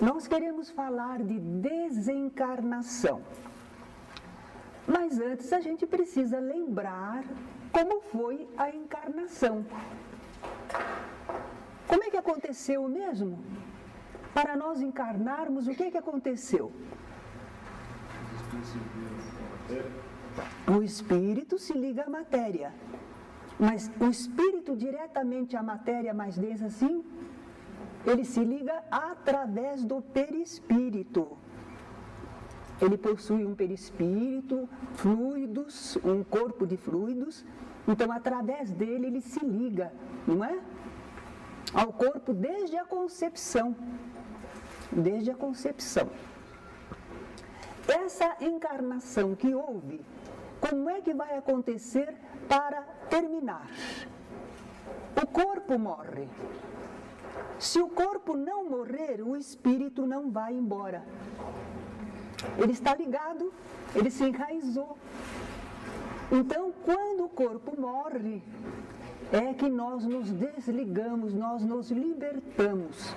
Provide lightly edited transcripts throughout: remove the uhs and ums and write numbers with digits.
nós queremos falar de desencarnação. Mas antes a gente precisa lembrar como foi a encarnação. Como é que aconteceu mesmo? Para nós encarnarmos, o que aconteceu? O espírito se liga à matéria. Mas o espírito diretamente à matéria mais densa, assim, ele se liga através do perispírito. Ele possui um perispírito, fluidos, um corpo de fluidos. Então, através dele, ele se liga, não é? Ao corpo desde a concepção. Desde a concepção. Essa encarnação que houve, como é que vai acontecer para terminar? O corpo morre. Se o corpo não morrer, o espírito não vai embora. Ele está ligado, ele se enraizou. Então, quando o corpo morre, é que nós nos desligamos, nós nos libertamos.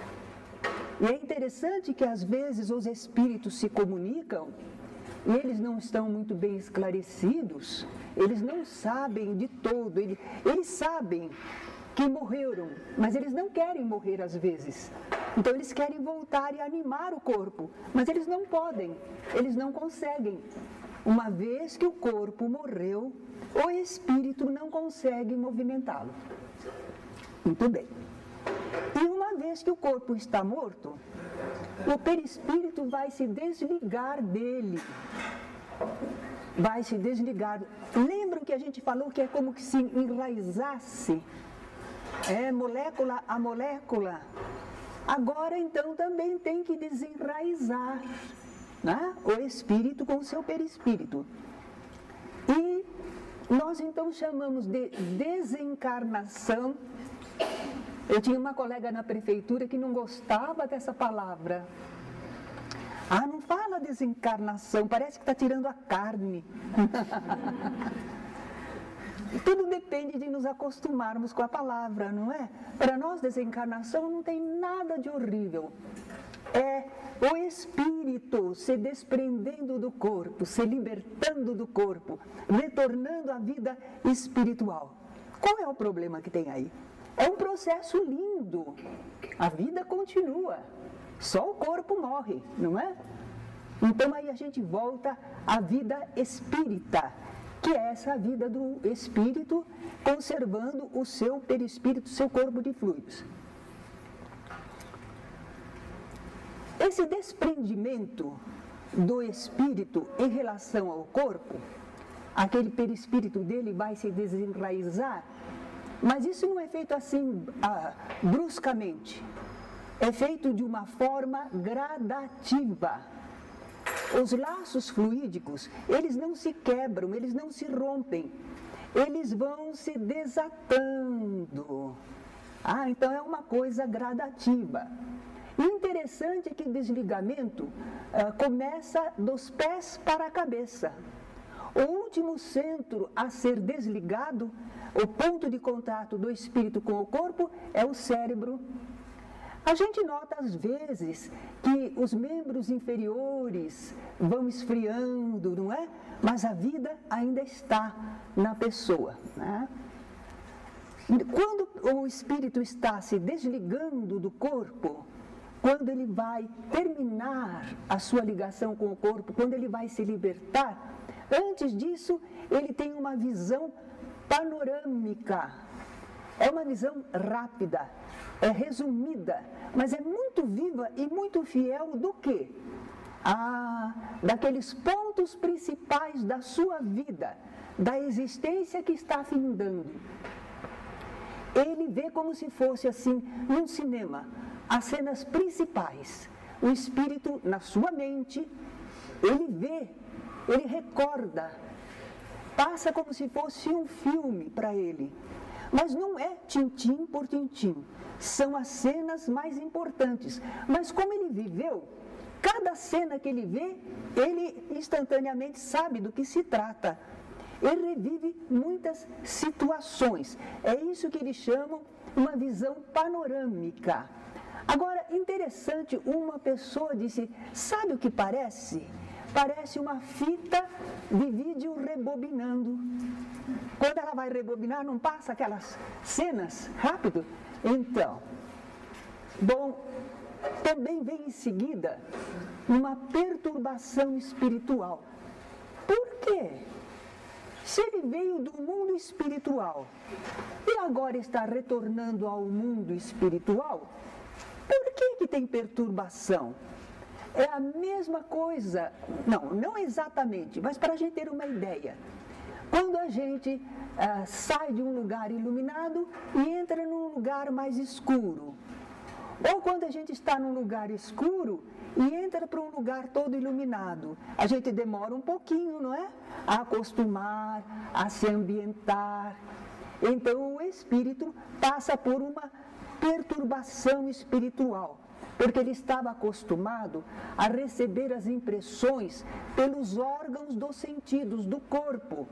E é interessante que às vezes os espíritos se comunicam e eles não estão muito bem esclarecidos, eles não sabem de todo, eles sabem que morreram, mas eles não querem morrer às vezes. Então eles querem voltar e animar o corpo, mas eles não podem, eles não conseguem. Uma vez que o corpo morreu, o espírito não consegue movimentá-lo. Muito bem. E uma vez que o corpo está morto, o perispírito vai se desligar dele. Vai se desligar. Lembram que a gente falou que é como que se enraizasse? É molécula a molécula. Agora então também tem que desenraizar, né? O espírito com o seu perispírito. E nós então chamamos de desencarnação. Eu tinha uma colega na prefeitura que não gostava dessa palavra. Ah, não fala desencarnação, parece que está tirando a carne. Tudo depende de nos acostumarmos com a palavra, não é? Para nós, desencarnação não tem nada de horrível. É o espírito se desprendendo do corpo, se libertando do corpo, retornando à vida espiritual. Qual é o problema que tem aí? É um processo lindo. A vida continua. Só o corpo morre, não é? Então aí a gente volta à vida espírita, que é essa vida do espírito conservando o seu perispírito, seu corpo de fluidos. Esse desprendimento do espírito em relação ao corpo, aquele perispírito dele vai se desenraizar, mas isso não é feito assim bruscamente. É feito de uma forma gradativa. Os laços fluídicos, eles não se quebram, eles não se rompem. Eles vão se desatando. Então é uma coisa gradativa. E o interessante é que o desligamento começa dos pés para a cabeça. O último centro a ser desligado, o ponto de contato do espírito com o corpo, é o cérebro. A gente nota às vezes que os membros inferiores vão esfriando, não é? Mas a vida ainda está na pessoa, né? Quando o espírito está se desligando do corpo, quando ele vai terminar a sua ligação com o corpo, quando ele vai se libertar, antes disso ele tem uma visão panorâmica. É uma visão rápida, é resumida, mas é muito viva e muito fiel do quê? Daqueles pontos principais da sua vida, da existência que está findando. Ele vê como se fosse assim, num cinema, as cenas principais. O espírito, na sua mente, ele vê, ele recorda, passa como se fosse um filme para ele. Mas não é tintim por tintim, são as cenas mais importantes. Mas como ele viveu, cada cena que ele vê, ele instantaneamente sabe do que se trata. Ele revive muitas situações. É isso que eles chamam uma visão panorâmica. Agora, interessante, uma pessoa disse, sabe o que parece? Parece uma fita de vídeo rebobinando. Quando ela vai rebobinar, não passa aquelas cenas rápido? Então, bom, também vem em seguida uma perturbação espiritual. Por quê? Se ele veio do mundo espiritual e agora está retornando ao mundo espiritual, por que tem perturbação? É a mesma coisa, não exatamente, mas para a gente ter uma ideia. Quando a gente sai de um lugar iluminado e entra num lugar mais escuro, ou quando a gente está num lugar escuro e entra para um lugar todo iluminado, a gente demora um pouquinho, não é? A acostumar, a se ambientar. Então o espírito passa por uma perturbação espiritual, porque ele estava acostumado a receber as impressões pelos órgãos dos sentidos do corpo.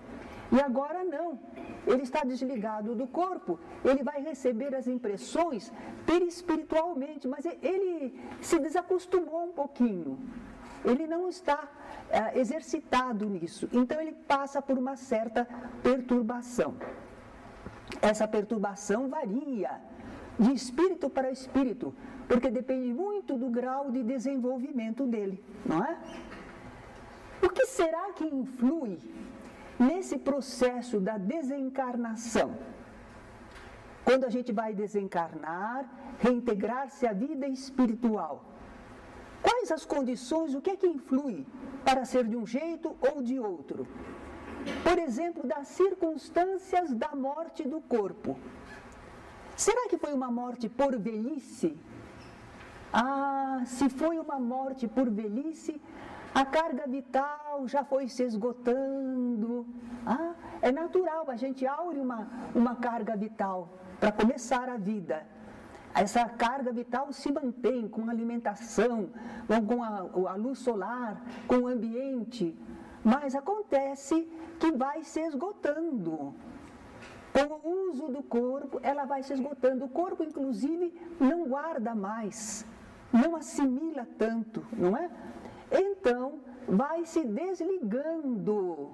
E agora não, ele está desligado do corpo, ele vai receber as impressões perispiritualmente, mas ele se desacostumou um pouquinho, ele não está exercitado nisso, então ele passa por uma certa perturbação. Essa perturbação varia de espírito para espírito, porque depende muito do grau de desenvolvimento dele, não é? O que será que influi nesse processo da desencarnação? Quando a gente vai desencarnar, reintegrar-se à vida espiritual, quais as condições, o que é que influi para ser de um jeito ou de outro? Por exemplo, das circunstâncias da morte do corpo. Será que foi uma morte por velhice? Se foi uma morte por velhice, a carga vital já foi se esgotando. É natural, a gente aure uma carga vital para começar a vida. Essa carga vital se mantém com alimentação, com a luz solar, com o ambiente, mas acontece que vai se esgotando. Com o uso do corpo, ela vai se esgotando. O corpo, inclusive, não guarda mais, não assimila tanto, não é? Então, vai se desligando.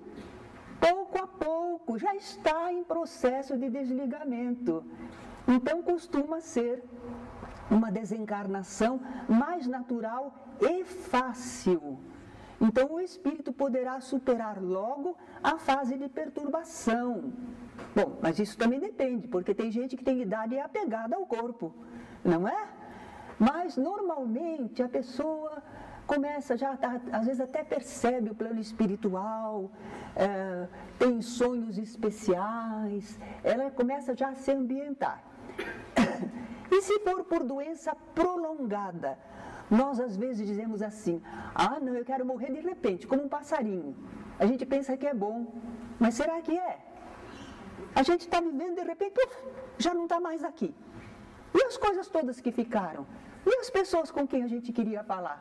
Pouco a pouco, já está em processo de desligamento. Então, costuma ser uma desencarnação mais natural e fácil. Então, o espírito poderá superar logo a fase de perturbação. Bom, mas isso também depende, porque tem gente que tem idade e é apegada ao corpo, não é? Mas, normalmente, a pessoa começa já, às vezes até percebe o plano espiritual, tem sonhos especiais, ela começa já a se ambientar. E se for por doença prolongada, nós às vezes dizemos assim, não, eu quero morrer de repente, como um passarinho. A gente pensa que é bom, mas será que é? A gente está vivendo de repente, já não está mais aqui. E as coisas todas que ficaram? E as pessoas com quem a gente queria falar?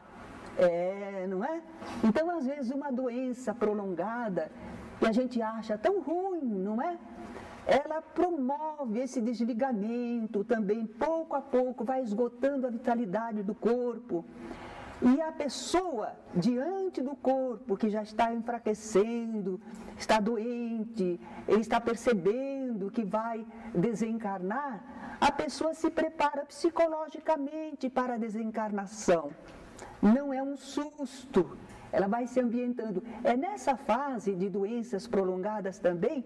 Não é? Então, às vezes, uma doença prolongada, que a gente acha tão ruim, não é? Ela promove esse desligamento também, pouco a pouco, vai esgotando a vitalidade do corpo. E a pessoa, diante do corpo, que já está enfraquecendo, está doente, ele está percebendo que vai desencarnar, a pessoa se prepara psicologicamente para a desencarnação. Não é um susto, ela vai se ambientando. É nessa fase de doenças prolongadas também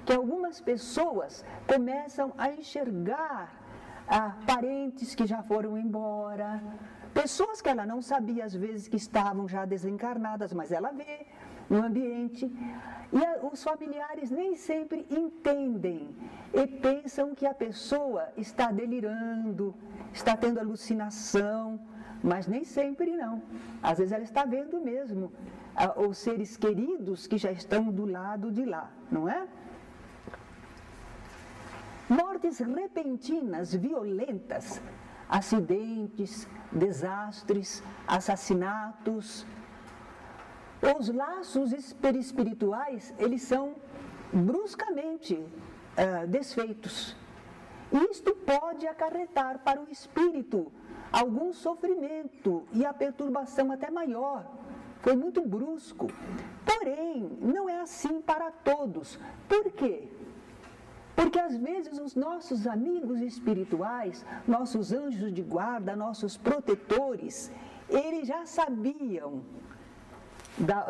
que algumas pessoas começam a enxergar parentes que já foram embora, pessoas que ela não sabia às vezes que estavam já desencarnadas, mas ela vê no ambiente. E os familiares nem sempre entendem e pensam que a pessoa está delirando, está tendo alucinação, mas nem sempre não. Às vezes ela está vendo mesmo os seres queridos que já estão do lado de lá, não é? Mortes repentinas, violentas, acidentes, desastres, assassinatos. Os laços perispirituais, eles são bruscamente desfeitos. isto pode acarretar para o espírito algum sofrimento e a perturbação até maior. Foi muito brusco. Porém, não é assim para todos. Por quê? Porque às vezes os nossos amigos espirituais, nossos anjos de guarda, nossos protetores, eles já sabiam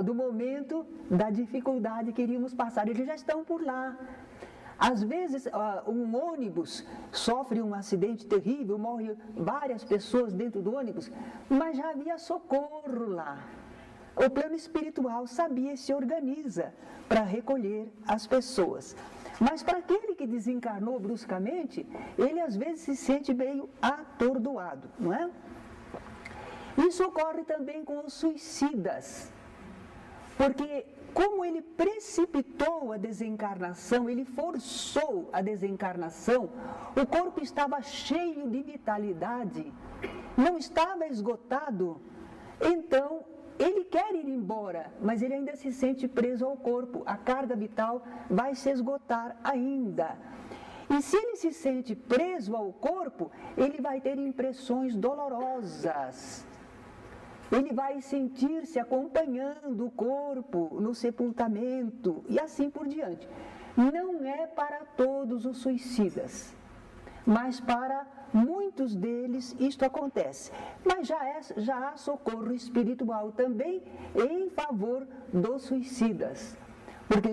do momento da dificuldade que iríamos passar, eles já estão por lá. Às vezes um ônibus sofre um acidente terrível, morrem várias pessoas dentro do ônibus, mas já havia socorro lá. O plano espiritual sabia e se organiza para recolher as pessoas. Mas para aquele que desencarnou bruscamente, ele às vezes se sente meio atordoado, não é? Isso ocorre também com os suicidas, porque como ele precipitou a desencarnação, ele forçou a desencarnação, o corpo estava cheio de vitalidade, não estava esgotado, então ele quer ir embora, mas ele ainda se sente preso ao corpo, a carga vital vai se esgotar ainda. E se ele se sente preso ao corpo, ele vai ter impressões dolorosas. Ele vai sentir-se acompanhando o corpo no sepultamento e assim por diante. Não é para todos os suicidas, mas para muitos deles isto acontece. Mas já há socorro espiritual também em favor dos suicidas.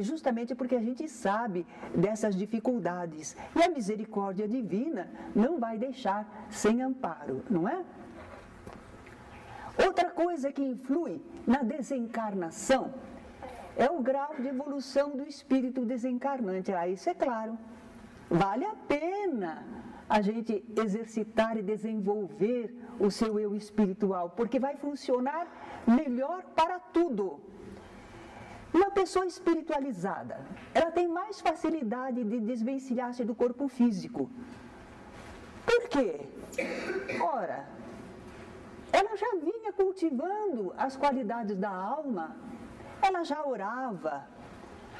Justamente porque a gente sabe dessas dificuldades. E a misericórdia divina não vai deixar sem amparo, não é? Outra coisa que influi na desencarnação é o grau de evolução do espírito desencarnante. Isso é claro. Vale a pena a gente exercitar e desenvolver o seu eu espiritual, porque vai funcionar melhor para tudo. Uma pessoa espiritualizada, ela tem mais facilidade de desvencilhar-se do corpo físico. Por quê? Ora, ela já vinha cultivando as qualidades da alma, ela já orava,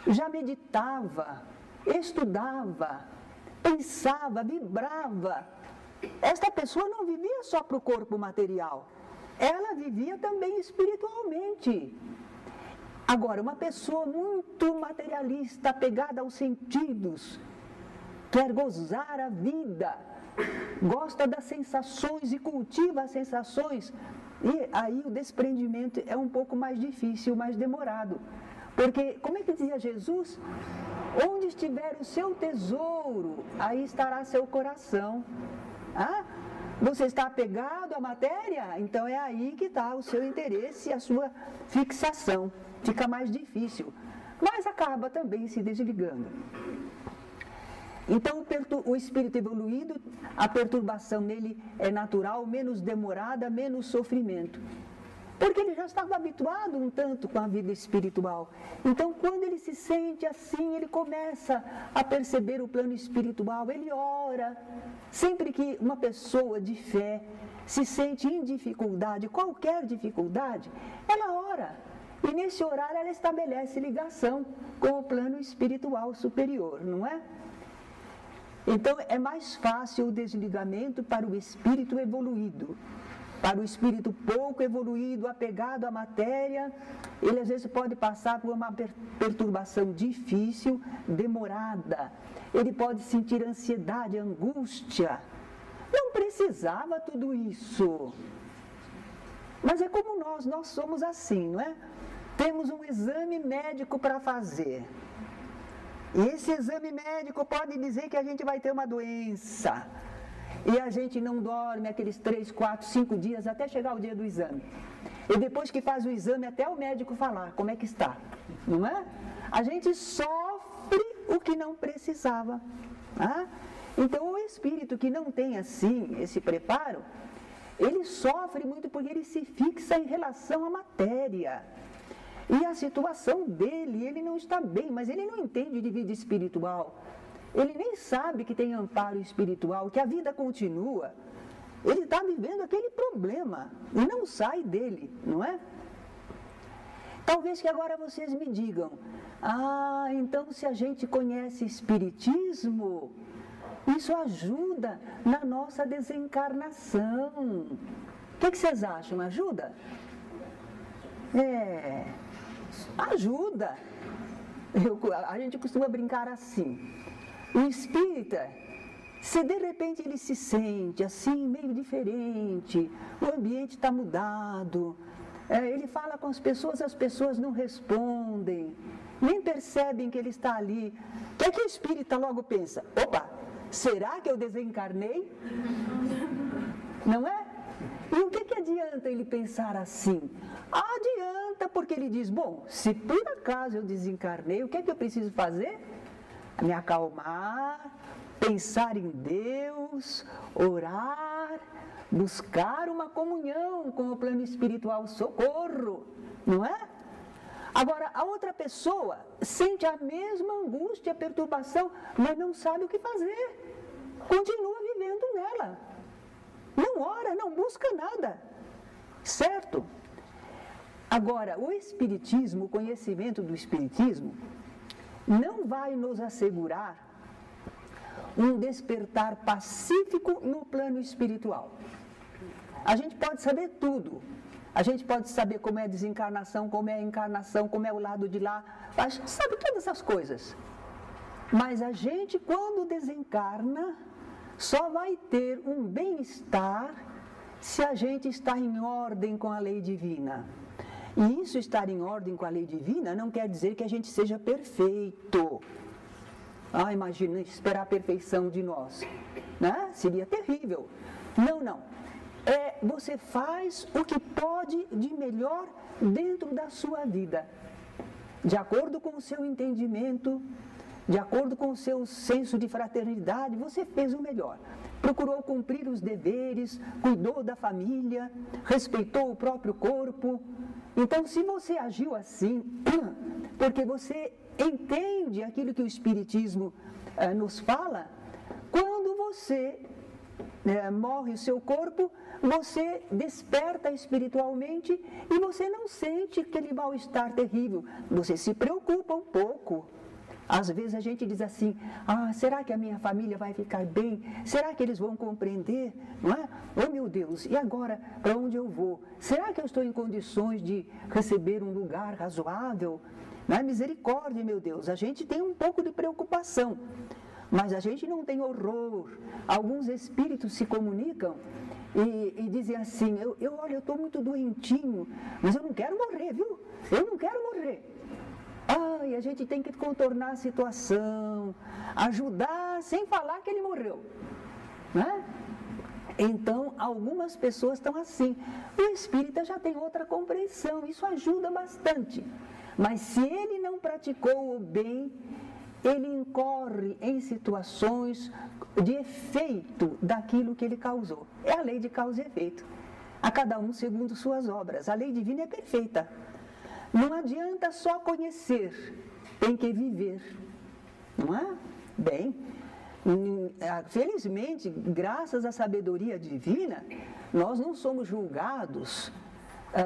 já meditava, estudava, pensava, vibrava. Esta pessoa não vivia só para o corpo material, ela vivia também espiritualmente. Agora, uma pessoa muito materialista, apegada aos sentidos, quer gozar a vida, gosta das sensações e cultiva as sensações, e aí o desprendimento é um pouco mais difícil, mais demorado. Porque, como é que dizia Jesus? Onde estiver o seu tesouro, aí estará seu coração. Você está apegado à matéria? Então é aí que está o seu interesse e a sua fixação. Fica mais difícil, mas acaba também se desligando. Então, o espírito evoluído, a perturbação nele é natural, menos demorada, menos sofrimento. Porque ele já estava habituado um tanto com a vida espiritual. Então, quando ele se sente assim, ele começa a perceber o plano espiritual, ele ora. Sempre que uma pessoa de fé se sente em dificuldade, qualquer dificuldade, ela ora. E nesse orar ela estabelece ligação com o plano espiritual superior, não é? Então, é mais fácil o desligamento para o espírito evoluído. Para o espírito pouco evoluído, apegado à matéria, ele às vezes pode passar por uma perturbação difícil, demorada. Ele pode sentir ansiedade, angústia. Não precisava tudo isso. Mas é como nós somos assim, não é? Temos um exame médico para fazer. E esse exame médico pode dizer que a gente vai ter uma doença. E a gente não dorme aqueles 3, 4, 5 dias até chegar o dia do exame. E depois que faz o exame, até o médico falar como é que está, não é? A gente sofre o que não precisava. Então, o espírito que não tem assim esse preparo, ele sofre muito porque ele se fixa em relação à matéria. E a situação dele, ele não está bem, mas ele não entende de vida espiritual. Ele nem sabe que tem amparo espiritual, que a vida continua. Ele está vivendo aquele problema e não sai dele, não é? Talvez que agora vocês me digam, então se a gente conhece espiritismo, Isso ajuda na nossa desencarnação. O que vocês acham? Ajuda? Ajuda. A gente costuma brincar assim. O espírita, se de repente ele se sente assim, meio diferente, o ambiente está mudado, ele fala com as pessoas não respondem, nem percebem que ele está ali. O que o espírita logo pensa? Opa, será que eu desencarnei? Não é? E o que adianta ele pensar assim? Adianta, porque ele diz, bom, se por acaso eu desencarnei, o que eu preciso fazer? Me acalmar, pensar em Deus, orar, buscar uma comunhão com o plano espiritual, socorro, não é? Agora, a outra pessoa sente a mesma angústia, perturbação, mas não sabe o que fazer. Continua vivendo nela. Não ora, não busca nada. Certo? Agora, o Espiritismo, o conhecimento do Espiritismo, não vai nos assegurar um despertar pacífico no plano espiritual. A gente pode saber tudo. A gente pode saber como é a desencarnação, como é a encarnação, como é o lado de lá. A gente sabe todas essas coisas. Mas a gente, quando desencarna, só vai ter um bem-estar se a gente está em ordem com a lei divina. E isso, estar em ordem com a lei divina, não quer dizer que a gente seja perfeito. Imagina esperar a perfeição de nós, né? Seria terrível. Não. Você faz o que pode de melhor dentro da sua vida, de acordo com o seu entendimento, de acordo com o seu senso de fraternidade. Você fez o melhor. Procurou cumprir os deveres, cuidou da família, respeitou o próprio corpo. Então, se você agiu assim, porque você entende aquilo que o Espiritismo nos fala, quando você morre o seu corpo, você desperta espiritualmente e você não sente aquele mal-estar terrível. Você se preocupa um pouco. Às vezes a gente diz assim, será que a minha família vai ficar bem? Será que eles vão compreender? Não é? Oh, meu Deus, e agora para onde eu vou? Será que eu estou em condições de receber um lugar razoável? Não é? Misericórdia, meu Deus, a gente tem um pouco de preocupação, mas a gente não tem horror. Alguns espíritos se comunicam e dizem assim, olha, eu estou muito doentinho, mas eu não quero morrer, viu? Eu não quero morrer. E a gente tem que contornar a situação, ajudar sem falar que ele morreu, né? Então, algumas pessoas estão assim. O espírita já tem outra compreensão, isso ajuda bastante. Mas se ele não praticou o bem, ele incorre em situações de efeito daquilo que ele causou. É a lei de causa e efeito. A cada um segundo suas obras. A lei divina é perfeita. Não adianta só conhecer, tem que viver, não é? Bem, felizmente, graças à sabedoria divina, nós não somos julgados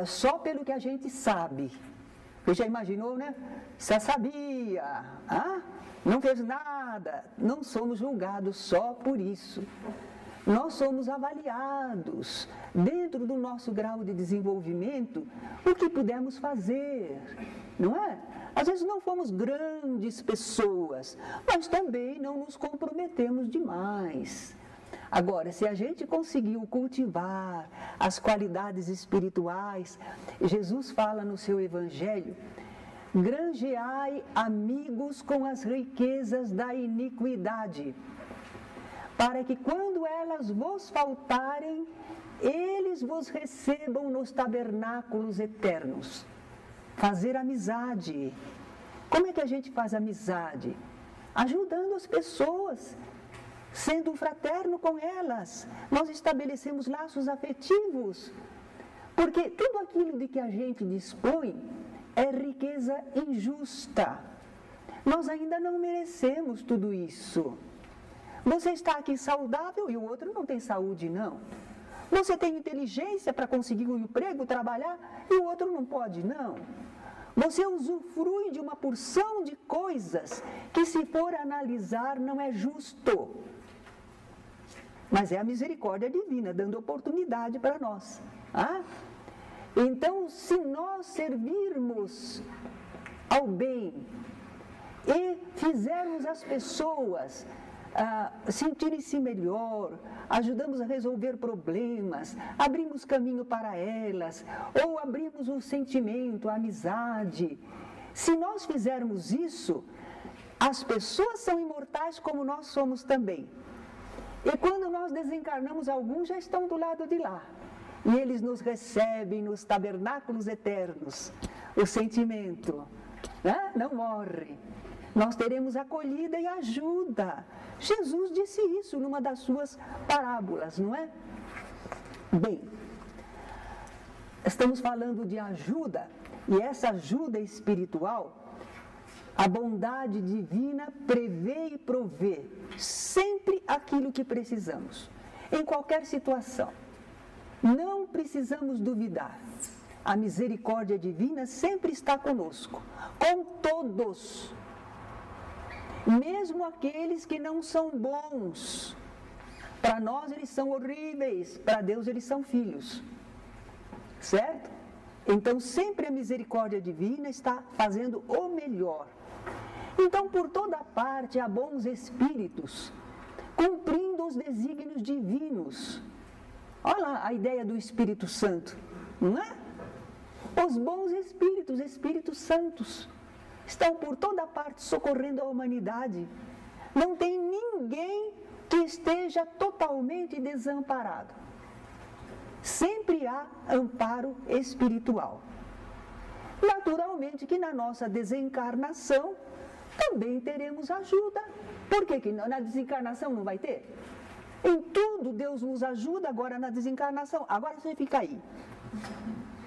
só pelo que a gente sabe. Você já imaginou, né? Você sabia, não fez nada. Não somos julgados só por isso. Nós somos avaliados, dentro do nosso grau de desenvolvimento, o que pudemos fazer, não é? Às vezes não fomos grandes pessoas, mas também não nos comprometemos demais. Agora, se a gente conseguiu cultivar as qualidades espirituais, Jesus fala no seu Evangelho, granjeai amigos com as riquezas da iniquidade, para que quando elas vos faltarem, eles vos recebam nos tabernáculos eternos. Fazer amizade. Como é que a gente faz amizade? Ajudando as pessoas, sendo fraterno com elas. Nós estabelecemos laços afetivos, porque tudo aquilo de que a gente dispõe é riqueza injusta. Nós ainda não merecemos tudo isso. Você está aqui saudável e o outro não tem saúde, não. Você tem inteligência para conseguir um emprego, trabalhar, e o outro não pode, não. Você usufrui de uma porção de coisas que, se for analisar, não é justo. mas é a misericórdia divina, dando oportunidade para nós. Então, se nós servirmos ao bem e fizermos as pessoas sentirem-se melhor, ajudamos a resolver problemas, abrimos caminho para elas, ou abrimos um sentimento, a amizade. Se nós fizermos isso, as pessoas são imortais como nós somos também. E quando nós desencarnamos, alguns já estão do lado de lá. E eles nos recebem nos tabernáculos eternos. O sentimento não morre. Nós teremos acolhida e ajuda. Jesus disse isso numa das suas parábolas, não é? Bem, estamos falando de ajuda, e essa ajuda espiritual, a bondade divina prevê e provê sempre aquilo que precisamos, em qualquer situação. Não precisamos duvidar. A misericórdia divina sempre está conosco, com todos. Mesmo aqueles que não são bons. Para nós eles são horríveis, para Deus eles são filhos. Certo? Então sempre a misericórdia divina está fazendo o melhor. Então por toda parte há bons espíritos, cumprindo os desígnios divinos. Olha lá a ideia do Espírito Santo, não é? Os bons espíritos, espíritos santos, estão por toda parte socorrendo a humanidade. Não tem ninguém que esteja totalmente desamparado. Sempre há amparo espiritual. Naturalmente que na nossa desencarnação também teremos ajuda. Por que na desencarnação não vai ter? Em tudo Deus nos ajuda, agora na desencarnação. Agora você fica aí.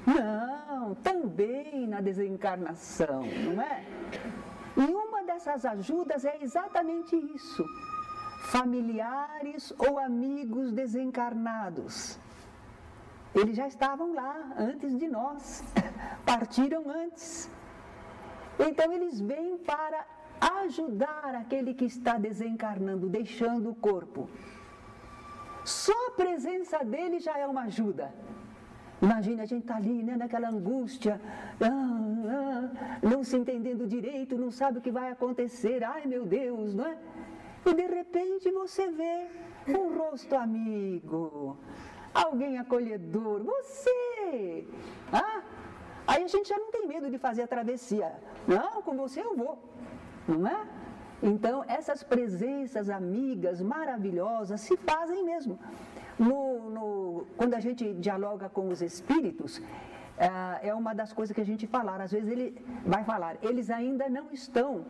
Não, também na desencarnação, não é? E uma dessas ajudas é exatamente isso. Familiares ou amigos desencarnados. Eles já estavam lá antes de nós, partiram antes. Então eles vêm para ajudar aquele que está desencarnando, deixando o corpo. Só a presença dele já é uma ajuda. Imagina, a gente está ali, né, naquela angústia, não se entendendo direito, não sabe o que vai acontecer, ai meu Deus, não é? E de repente você vê um rosto amigo, alguém acolhedor, você! Aí a gente já não tem medo de fazer a travessia. Não, com você eu vou, não é? Então, essas presenças amigas maravilhosas se fazem mesmo. Quando a gente dialoga com os espíritos, é uma das coisas que a gente falar. Às vezes ele vai falar, eles ainda não estão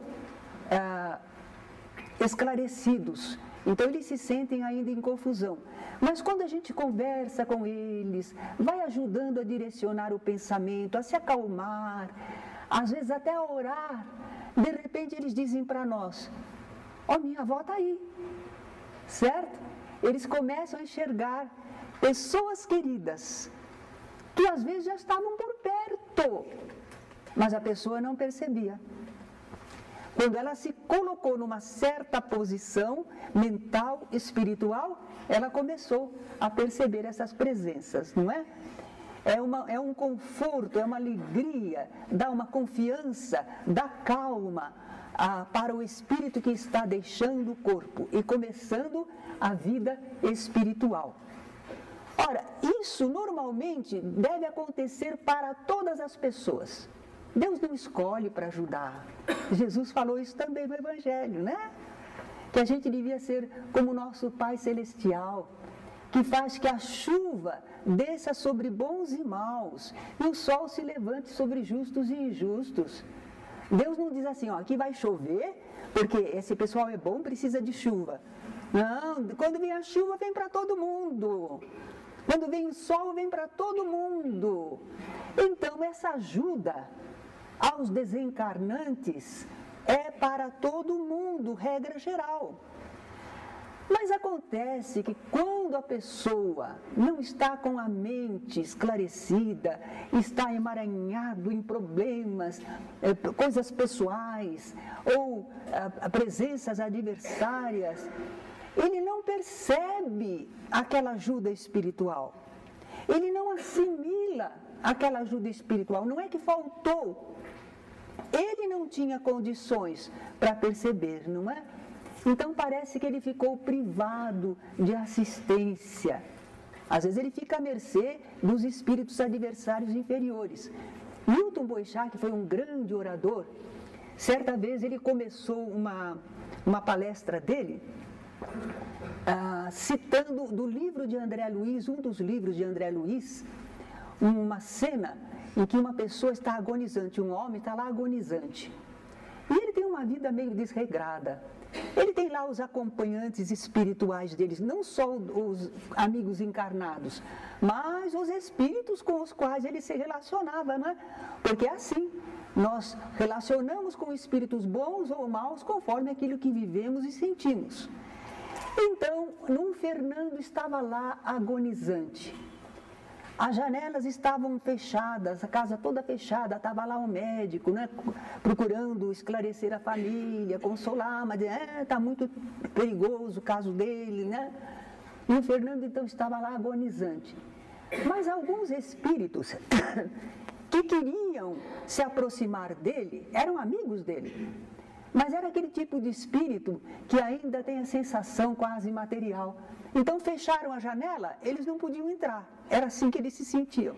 esclarecidos. Então, eles se sentem ainda em confusão. Mas quando a gente conversa com eles, vai ajudando a direcionar o pensamento, a se acalmar, às vezes até a orar, de repente eles dizem para nós, minha avó está aí, certo? Eles começam a enxergar pessoas queridas, que às vezes já estavam por perto, mas a pessoa não percebia. Quando ela se colocou numa certa posição mental, espiritual, ela começou a perceber essas presenças, não é? É um conforto, é uma alegria, dá uma confiança, dá calma para o espírito que está deixando o corpo e começando a vida espiritual. Ora, isso normalmente deve acontecer para todas as pessoas. Deus não escolhe para ajudar. Jesus falou isso também no Evangelho, né? Que a gente devia ser como nosso Pai Celestial, que faz que a chuva desça sobre bons e maus, e o sol se levante sobre justos e injustos. Deus não diz assim, aqui vai chover, porque esse pessoal é bom, precisa de chuva. Não, quando vem a chuva, vem para todo mundo. Quando vem o sol, vem para todo mundo. Então, essa ajuda aos desencarnantes é para todo mundo, regra geral. Mas acontece que quando a pessoa não está com a mente esclarecida, está emaranhado em problemas, coisas pessoais ou presenças adversárias, ele não percebe aquela ajuda espiritual. Ele não assimila aquela ajuda espiritual. Não é que faltou. Ele não tinha condições para perceber, não é? Então parece que ele ficou privado de assistência. Às vezes ele fica à mercê dos espíritos adversários inferiores. Milton Boechat, que foi um grande orador, certa vez ele começou uma palestra dele, citando do livro de André Luiz, um dos livros de André Luiz, uma cena em que uma pessoa está agonizante, um homem está lá agonizante. E ele tem uma vida meio desregrada. Ele tem lá os acompanhantes espirituais deles, não só os amigos encarnados, mas os espíritos com os quais ele se relacionava, não é? Porque é assim, nós relacionamos com espíritos bons ou maus conforme aquilo que vivemos e sentimos. Então, um Fernando estava lá agonizante. As janelas estavam fechadas, a casa toda fechada, estava lá um médico, né, procurando esclarecer a família, consolar, mas está muito perigoso o caso dele, né? E o Fernando então estava lá agonizante. Mas alguns espíritos que queriam se aproximar dele, eram amigos dele, mas era aquele tipo de espírito que ainda tem a sensação quase material. Então fecharam a janela, eles não podiam entrar. Era assim que eles se sentiam.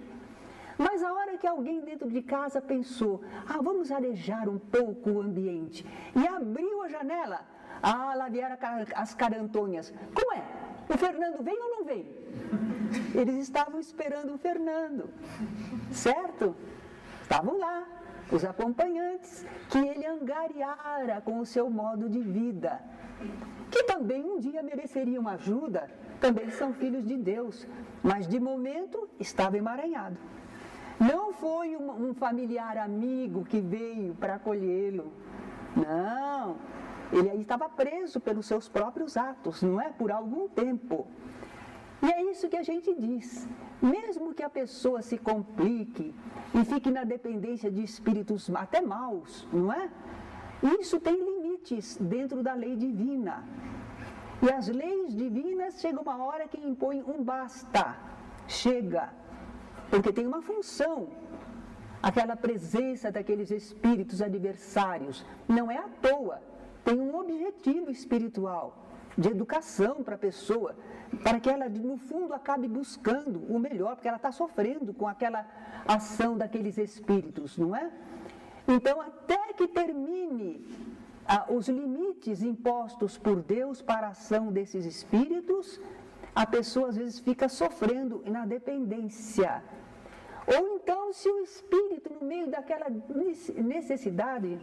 Mas a hora que alguém dentro de casa pensou, vamos arejar um pouco o ambiente, e abriu a janela, lá vieram as carantonhas. Como é? O Fernando vem ou não vem? Eles estavam esperando o Fernando, certo? Estavam lá, os acompanhantes, que ele angariara com o seu modo de vida, que também um dia mereceriam ajuda, também são filhos de Deus, mas de momento estava emaranhado. Não foi um familiar amigo que veio para acolhê-lo, não, ele aí estava preso pelos seus próprios atos, não é? Por algum tempo. E é isso que a gente diz, mesmo que a pessoa se complique e fique na dependência de espíritos até maus, não é? Isso tem limites dentro da lei divina. E as leis divinas chega uma hora que impõem um basta, chega, porque tem uma função, aquela presença daqueles espíritos adversários, não é à toa, tem um objetivo espiritual, de educação para a pessoa, para que ela, no fundo, acabe buscando o melhor, porque ela está sofrendo com aquela ação daqueles espíritos, não é? Então, até que termine os limites impostos por Deus para a ação desses espíritos, a pessoa às vezes fica sofrendo na dependência. Ou então, se o espírito, no meio daquela necessidade,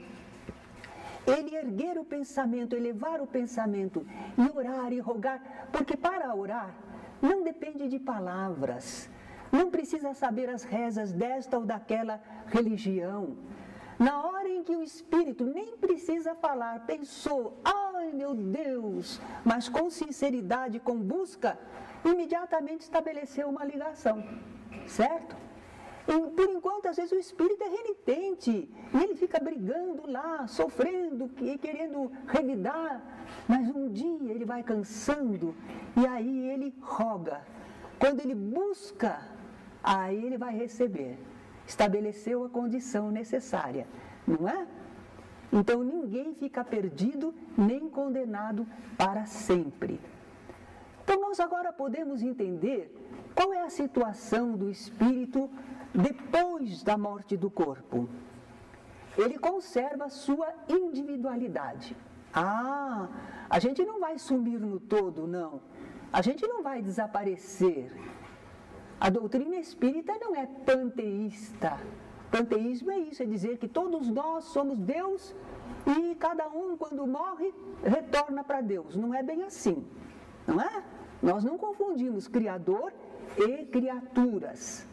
ele erguer o pensamento, elevar o pensamento e orar e rogar, porque para orar não depende de palavras, não precisa saber as rezas desta ou daquela religião. Na hora em que o espírito nem precisa falar, pensou, ai meu Deus, mas com sinceridade, com busca, imediatamente estabeleceu uma ligação, certo? E, por enquanto, às vezes o espírito é renitente, e ele fica brigando lá, sofrendo e querendo revidar, mas um dia ele vai cansando e aí ele roga. Quando ele busca, aí ele vai receber. Estabeleceu a condição necessária, não é? Então ninguém fica perdido nem condenado para sempre. Então nós agora podemos entender qual é a situação do espírito depois da morte do corpo. Ele conserva a sua individualidade. A gente não vai sumir no todo, não. A gente não vai desaparecer. A doutrina espírita não é panteísta. Panteísmo é isso, é dizer que todos nós somos Deus e cada um, quando morre, retorna para Deus. Não é bem assim, não é? Nós não confundimos Criador e criaturas.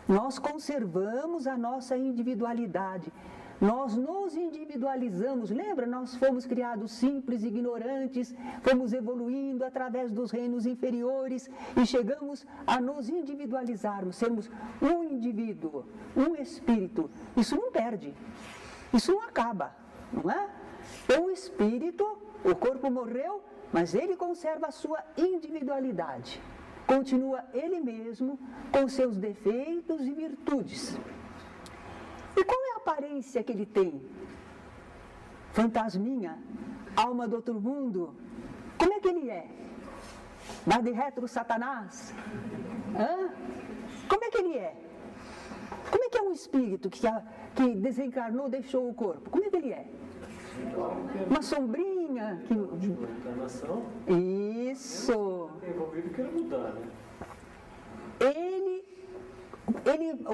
Nós conservamos a nossa individualidade. Nós nos individualizamos, lembra? Nós fomos criados simples, ignorantes, fomos evoluindo através dos reinos inferiores e chegamos a nos individualizarmos, sermos um indivíduo, um espírito. Isso não perde, isso não acaba, não é? Então o espírito, o corpo morreu, mas ele conserva a sua individualidade. Continua ele mesmo com seus defeitos e virtudes. E qual é a aparência que ele tem? Fantasminha, alma do outro mundo. Como é que ele é? Vai de retro Satanás? Hã? Como é que ele é? Como é que é um espírito que desencarnou, deixou o corpo? Como é que ele é? Uma sombrinha? Encarnação? Isso! Envolvido quer mudar, né?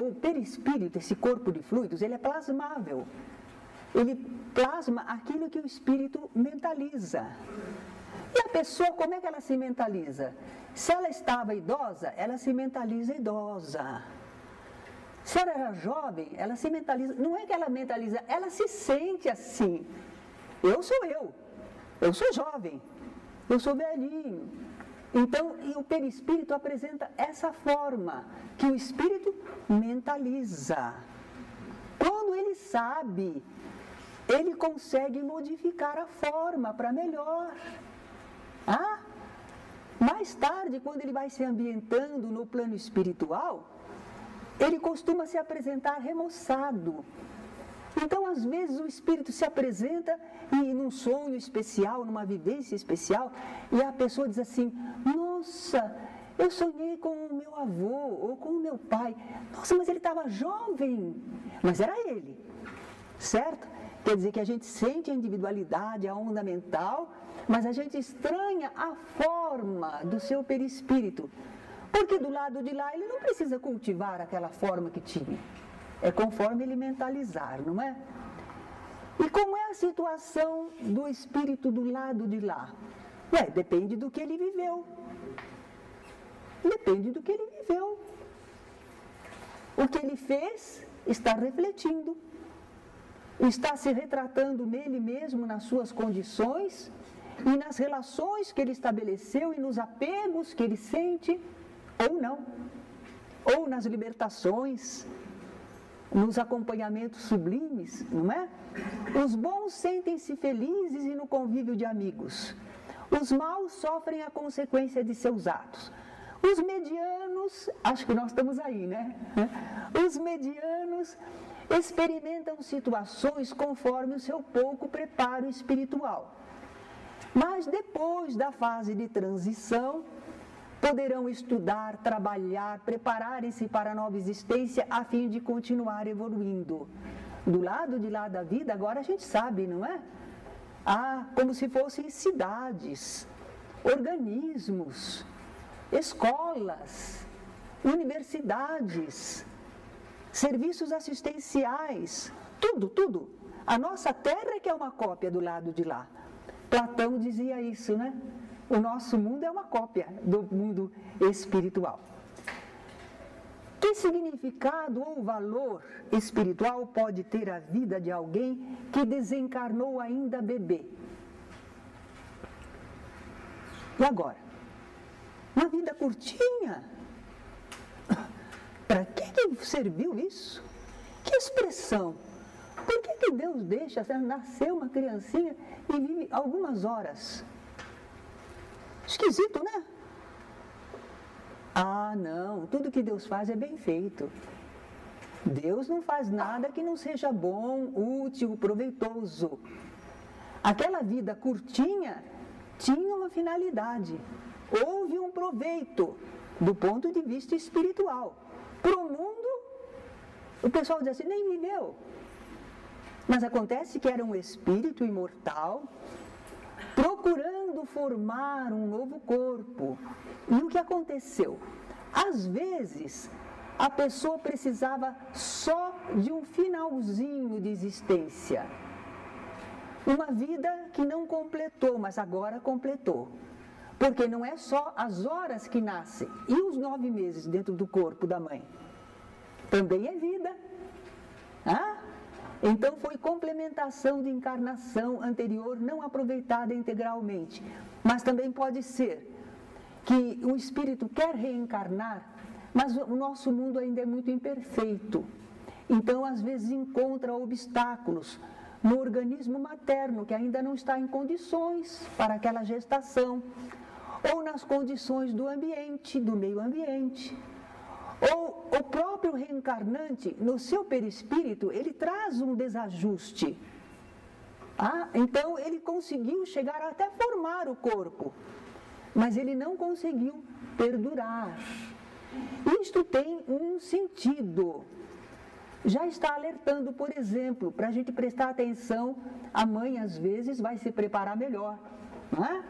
O perispírito, esse corpo de fluidos, ele é plasmável. Ele plasma aquilo que o espírito mentaliza. E a pessoa, como é que ela se mentaliza? Se ela estava idosa, ela se mentaliza idosa. Se ela era jovem, ela se mentaliza. Não é que ela mentaliza, ela se sente assim. Eu sou jovem, eu sou velhinho. Então, e o perispírito apresenta essa forma que o espírito mentaliza. Quando ele sabe, ele consegue modificar a forma para melhor. Mais tarde, quando ele vai se ambientando no plano espiritual, ele costuma se apresentar remoçado. Então, às vezes, o espírito se apresenta e num sonho especial, numa vidência especial, e a pessoa diz assim: nossa, eu sonhei com o meu avô ou com o meu pai. Nossa, mas ele estava jovem. Mas era ele, certo? Quer dizer que a gente sente a individualidade, a onda mental, mas a gente estranha a forma do seu perispírito. Porque do lado de lá ele não precisa cultivar aquela forma que tinha. É conforme ele mentalizar, não é? E como é a situação do espírito do lado de lá? Depende do que ele viveu. Depende do que ele viveu. O que ele fez está refletindo. Está se retratando nele mesmo, nas suas condições e nas relações que ele estabeleceu e nos apegos que ele sente, ou não. Ou nas libertações, nos acompanhamentos sublimes, não é? Os bons sentem-se felizes e no convívio de amigos. Os maus sofrem a consequência de seus atos. Os medianos, acho que nós estamos aí, né? Os medianos experimentam situações conforme o seu pouco preparo espiritual. Mas depois da fase de transição, poderão estudar, trabalhar, prepararem-se para a nova existência a fim de continuar evoluindo. Do lado de lá da vida, agora a gente sabe, não é? Como se fossem cidades, organismos, escolas, universidades, serviços assistenciais, tudo. A nossa terra é que é uma cópia do lado de lá. Platão dizia isso, né? O nosso mundo é uma cópia do mundo espiritual. Que significado ou valor espiritual pode ter a vida de alguém que desencarnou ainda bebê? E agora? Uma vida curtinha? Para que serviu isso? Que expressão? Por que Deus deixa nascer uma criancinha e vive algumas horas? Esquisito, né? Não, tudo que Deus faz é bem feito. Deus não faz nada que não seja bom, útil, proveitoso. Aquela vida curtinha tinha uma finalidade. Houve um proveito do ponto de vista espiritual. Para o mundo, o pessoal diz assim, nem viveu. Mas acontece que era um espírito imortal procurando formar um novo corpo. E o que aconteceu? Às vezes, a pessoa precisava só de um finalzinho de existência. Uma vida que não completou, mas agora completou. Porque não é só as horas que nascem e os 9 meses dentro do corpo da mãe. Também é vida. Então foi complementação de encarnação anterior não aproveitada integralmente. Mas também pode ser que o espírito quer reencarnar, mas o nosso mundo ainda é muito imperfeito. Então, às vezes, encontra obstáculos no organismo materno, que ainda não está em condições para aquela gestação, ou nas condições do ambiente, do meio ambiente. Ou o próprio reencarnante, no seu perispírito, ele traz um desajuste. Então, ele conseguiu chegar até formar o corpo, mas ele não conseguiu perdurar. Isto tem um sentido. Já está alertando, por exemplo, para a gente prestar atenção, a mãe às vezes vai se preparar melhor. Não é?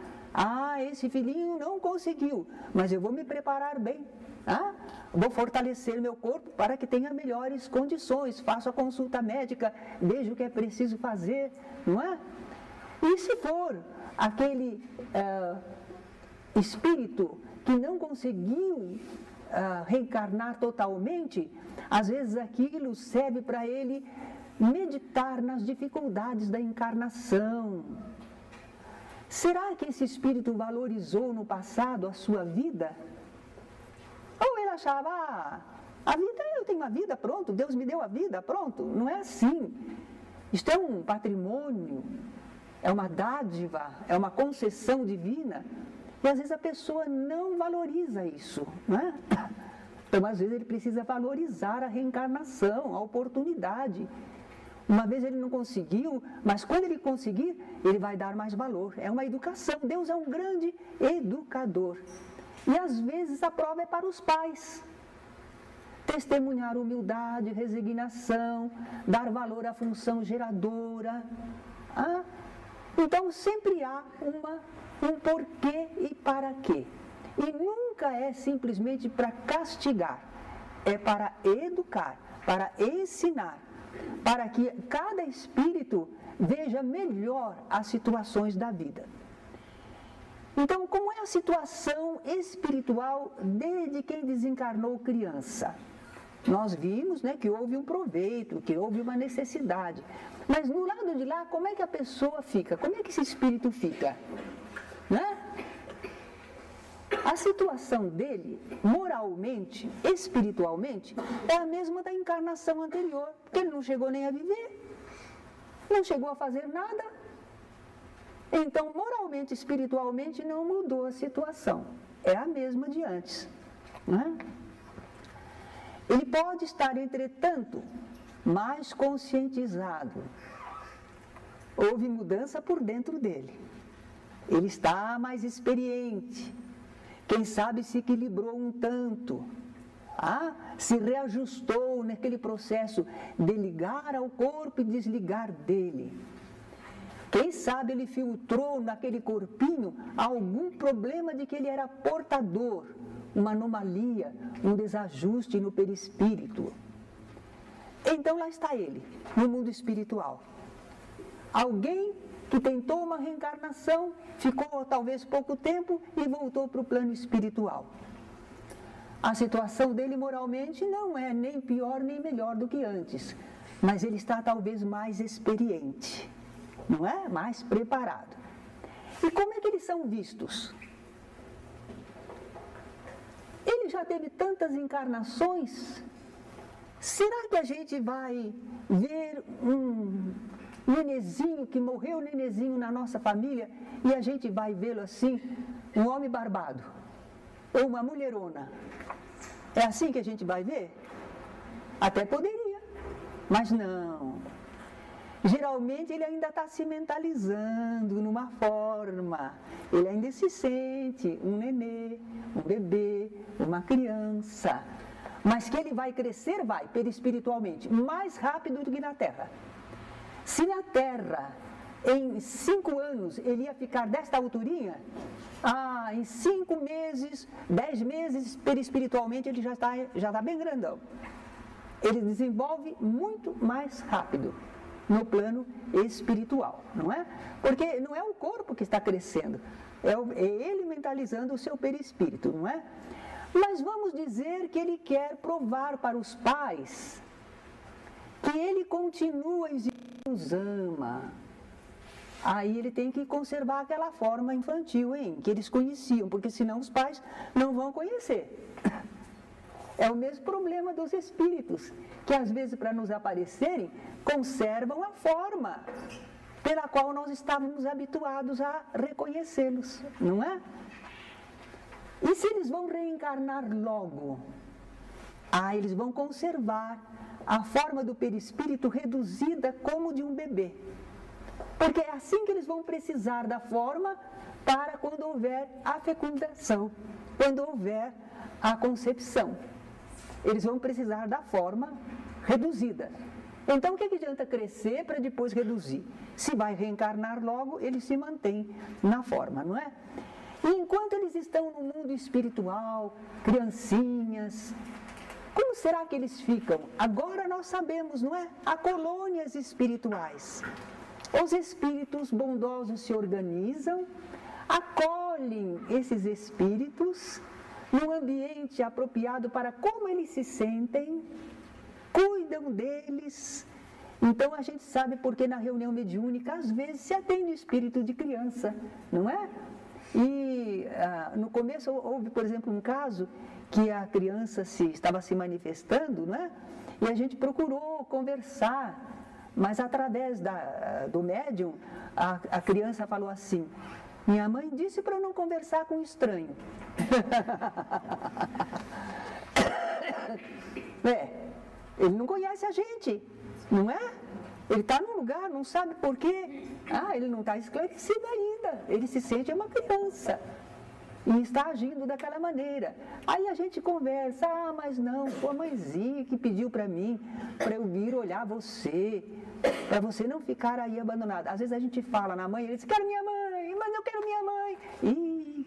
Esse filhinho não conseguiu, mas eu vou me preparar bem. Vou fortalecer meu corpo para que tenha melhores condições, faço a consulta médica, vejo o que é preciso fazer, não é? E se for aquele espírito que não conseguiu reencarnar totalmente, às vezes aquilo serve para ele meditar nas dificuldades da encarnação. Será que esse espírito valorizou no passado a sua vida? Ou ele achava, a vida, eu tenho a vida, pronto, Deus me deu a vida, pronto. Não é assim. Isto é um patrimônio, é uma dádiva, é uma concessão divina. E às vezes a pessoa não valoriza isso, não é? Então, às vezes ele precisa valorizar a reencarnação, a oportunidade. Uma vez ele não conseguiu, mas quando ele conseguir, ele vai dar mais valor. É uma educação. Deus é um grande educador. E às vezes a prova é para os pais. Testemunhar humildade, resignação, dar valor à função geradora. Então sempre há um porquê e para quê. E nunca é simplesmente para castigar. É para educar, para ensinar, para que cada espírito veja melhor as situações da vida. Então, como é a situação espiritual desde quem desencarnou criança? Nós vimos, que houve um proveito, que houve uma necessidade. Mas no lado de lá, como é que a pessoa fica? Como é que esse espírito fica? A situação dele, moralmente, espiritualmente, é a mesma da encarnação anterior. Porque ele não chegou nem a viver, não chegou a fazer nada. Então, moralmente, espiritualmente, não mudou a situação. É a mesma de antes. Ele pode estar, entretanto, mais conscientizado. Houve mudança por dentro dele. Ele está mais experiente. Quem sabe se equilibrou um tanto. Se reajustou naquele processo de ligar ao corpo e desligar dele. Quem sabe ele filtrou naquele corpinho algum problema de que ele era portador, uma anomalia, um desajuste no perispírito. Então lá está ele, no mundo espiritual. Alguém que tentou uma reencarnação, ficou talvez pouco tempo e voltou para o plano espiritual. A situação dele moralmente não é nem pior nem melhor do que antes, mas ele está talvez mais experiente. Não é? Mais preparado. E como é que eles são vistos? Ele já teve tantas encarnações. Será que a gente vai ver um nenezinho que morreu, nenezinho na nossa família, e a gente vai vê-lo assim, um homem barbado, ou uma mulherona? É assim que a gente vai ver? Até poderia, mas não. Geralmente ele ainda está se mentalizando numa forma, ele ainda se sente um nenê, um bebê, uma criança, mas que ele vai crescer, vai, perispiritualmente, mais rápido do que na Terra. Se na Terra, em 5 anos, ele ia ficar desta alturinha, em 5 meses, 10 meses, perispiritualmente, ele já está bem grandão. Ele desenvolve muito mais rápido no plano espiritual, não é? Porque não é o corpo que está crescendo, é ele mentalizando o seu perispírito, não é? Mas vamos dizer que ele quer provar para os pais que ele continua existindo, os ama. Aí ele tem que conservar aquela forma infantil, que eles conheciam, porque senão os pais não vão conhecer. É o mesmo problema dos espíritos, que às vezes para nos aparecerem, conservam a forma pela qual nós estávamos habituados a reconhecê-los, não é? E se eles vão reencarnar logo? Eles vão conservar a forma do perispírito reduzida como de um bebê. Porque é assim que eles vão precisar da forma para quando houver a fecundação, quando houver a concepção. Eles vão precisar da forma reduzida. Então, o que adianta crescer para depois reduzir? Se vai reencarnar logo, ele se mantém na forma, não é? E enquanto eles estão no mundo espiritual, criancinhas, como será que eles ficam? Agora nós sabemos, não é? Há colônias espirituais. Os espíritos bondosos se organizam, acolhem esses espíritos num ambiente apropriado para como eles se sentem, cuidam deles. Então a gente sabe porque na reunião mediúnica às vezes se atende o espírito de criança, não é? E no começo houve, por exemplo, um caso que a criança estava se manifestando, não é? E a gente procurou conversar, mas através do médium, a criança falou assim: minha mãe disse para eu não conversar com estranho. Ele não conhece a gente, não é? Ele está num lugar, não sabe por quê. Ele não está esclarecido ainda. Ele se sente uma criança e está agindo daquela maneira. Aí a gente conversa: mas não, sua mãezinha que pediu para mim, para eu vir olhar você, para você não ficar aí abandonada. Às vezes a gente fala na mãe, ele diz: quero minha mãe, mas eu quero minha mãe.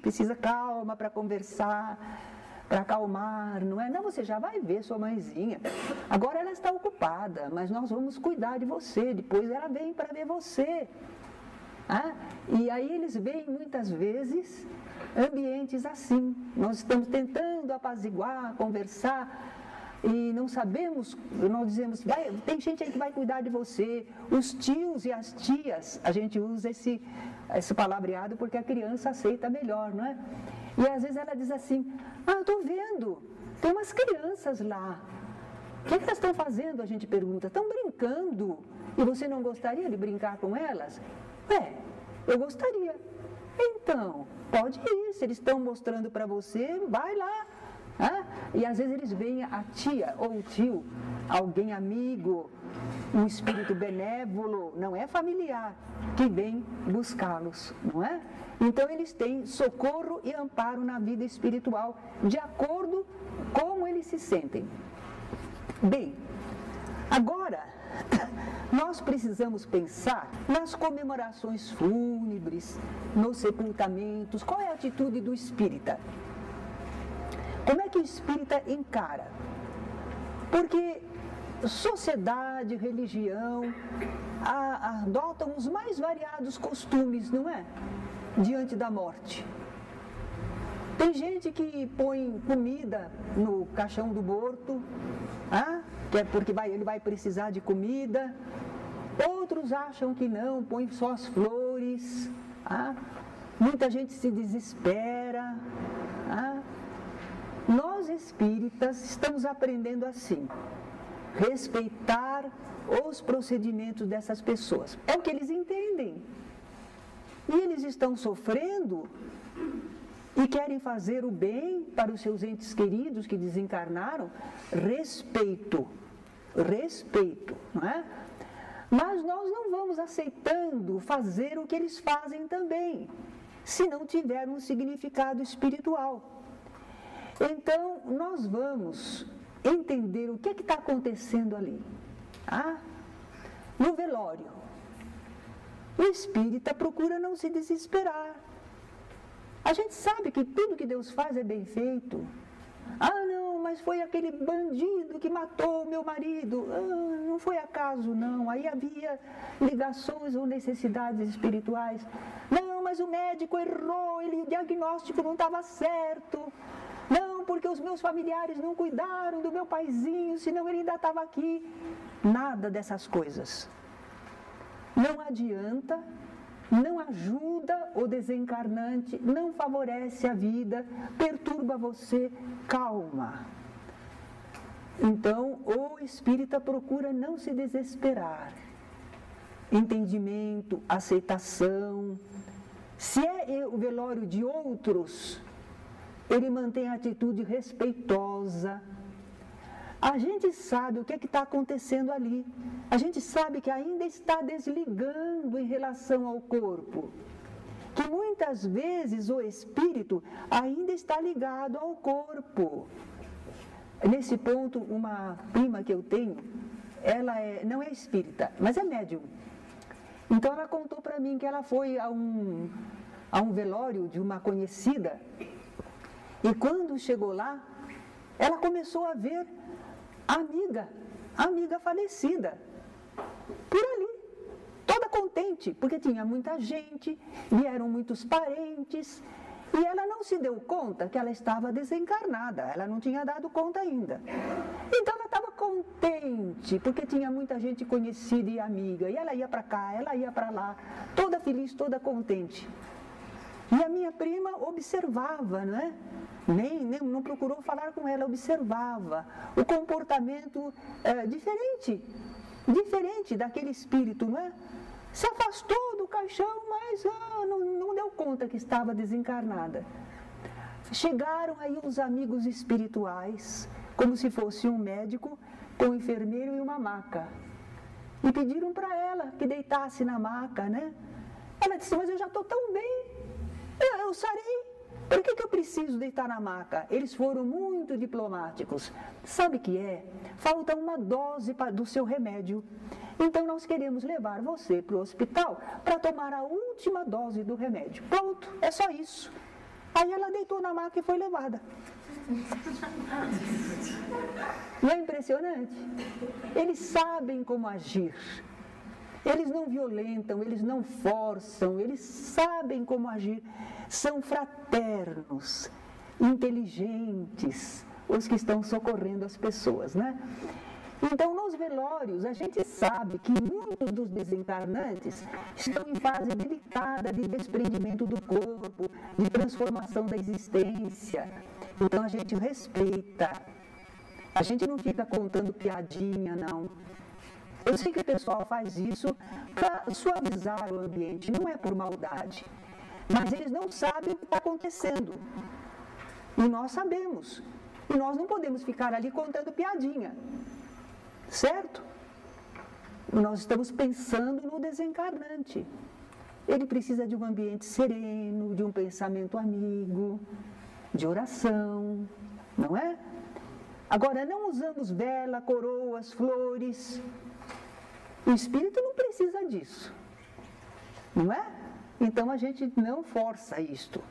Precisa calma para conversar, para acalmar, não é? Não, você já vai ver sua mãezinha. Agora ela está ocupada, mas nós vamos cuidar de você, depois ela vem para ver você. E aí eles veem muitas vezes ambientes assim. Nós estamos tentando apaziguar, conversar, e não sabemos, nós dizemos: tem gente aí que vai cuidar de você. Os tios e as tias, a gente usa esse palavreado porque a criança aceita melhor, não é? E às vezes ela diz assim: eu estou vendo, tem umas crianças lá. O que elas estão fazendo? A gente pergunta. Estão brincando. E você não gostaria de brincar com elas? Eu gostaria. Então, pode ir. Se eles estão mostrando para você, vai lá. E às vezes eles veem a tia ou o tio, alguém amigo, um espírito benévolo, não é familiar, que vem buscá-los, não é? Então eles têm socorro e amparo na vida espiritual, de acordo com como eles se sentem. Bem, agora nós precisamos pensar nas comemorações fúnebres, nos sepultamentos. Qual é a atitude do espírita? Como é que o espírita encara? Porque sociedade, religião adotam os mais variados costumes, não é? Diante da morte. Tem gente que põe comida no caixão do morto, que é porque ele vai precisar de comida. Outros acham que não, põe só as flores. Muita gente se desespera. Nós espíritas estamos aprendendo assim, respeitar os procedimentos dessas pessoas. É o que eles entendem. E eles estão sofrendo e querem fazer o bem para os seus entes queridos que desencarnaram. Respeito, não é? Mas nós não vamos aceitando fazer o que eles fazem também, se não tiver um significado espiritual. Então, nós vamos entender o que está acontecendo ali. No velório, o espírita procura não se desesperar. A gente sabe que tudo que Deus faz é bem feito. Não, mas foi aquele bandido que matou o meu marido. Não foi acaso, não. Aí havia ligações ou necessidades espirituais. Não, mas o médico errou, o diagnóstico não estava certo. Não, porque os meus familiares não cuidaram do meu paizinho, senão ele ainda estava aqui. Nada dessas coisas. Não adianta, não ajuda o desencarnante, não favorece a vida, perturba você. Calma. Então, o espírita procura não se desesperar. Entendimento, aceitação. Se é o velório de outros, ele mantém a atitude respeitosa. A gente sabe o que está acontecendo ali. A gente sabe que ainda está desligando em relação ao corpo. Que muitas vezes o espírito ainda está ligado ao corpo. Nesse ponto, uma prima que eu tenho, ela não é espírita, mas é médium. Então ela contou para mim que ela foi a um velório de uma conhecida e quando chegou lá, ela começou a ver a amiga falecida, por ali, toda contente, porque tinha muita gente, vieram muitos parentes, e ela não se deu conta que ela estava desencarnada, ela não tinha dado conta ainda. Então ela estava contente, porque tinha muita gente conhecida e amiga, e ela ia para cá, ela ia para lá, toda feliz, toda contente. E a minha prima observava, não é? Não procurou falar com ela, observava o comportamento diferente daquele espírito, não é? Se afastou do caixão, mas não deu conta que estava desencarnada. Chegaram aí os amigos espirituais, como se fosse um médico com um enfermeiro e uma maca. E pediram para ela que deitasse na maca, né? Ela disse, mas eu já estou tão bem, eu sarei. Por que eu preciso deitar na maca? Eles foram muito diplomáticos. Sabe o que é? Falta uma dose do seu remédio. Então nós queremos levar você para o hospital para tomar a última dose do remédio. Pronto, é só isso. Aí ela deitou na maca e foi levada. Não é impressionante? Eles sabem como agir. Eles não violentam, eles não forçam, eles sabem como agir. São fraternos, inteligentes, os que estão socorrendo as pessoas, né? Então, nos velórios, a gente sabe que muitos dos desencarnantes estão em fase delicada de desprendimento do corpo, de transformação da existência. Então, a gente respeita. A gente não fica contando piadinha, não. Eu sei que o pessoal faz isso para suavizar o ambiente, não é por maldade. Mas eles não sabem o que está acontecendo. E nós sabemos. E nós não podemos ficar ali contando piadinha. Certo? Nós estamos pensando no desencarnante. Ele precisa de um ambiente sereno, de um pensamento amigo, de oração, não é? Agora, não usamos vela, coroas, flores. O espírito não precisa disso, não é? Então a gente não força isto.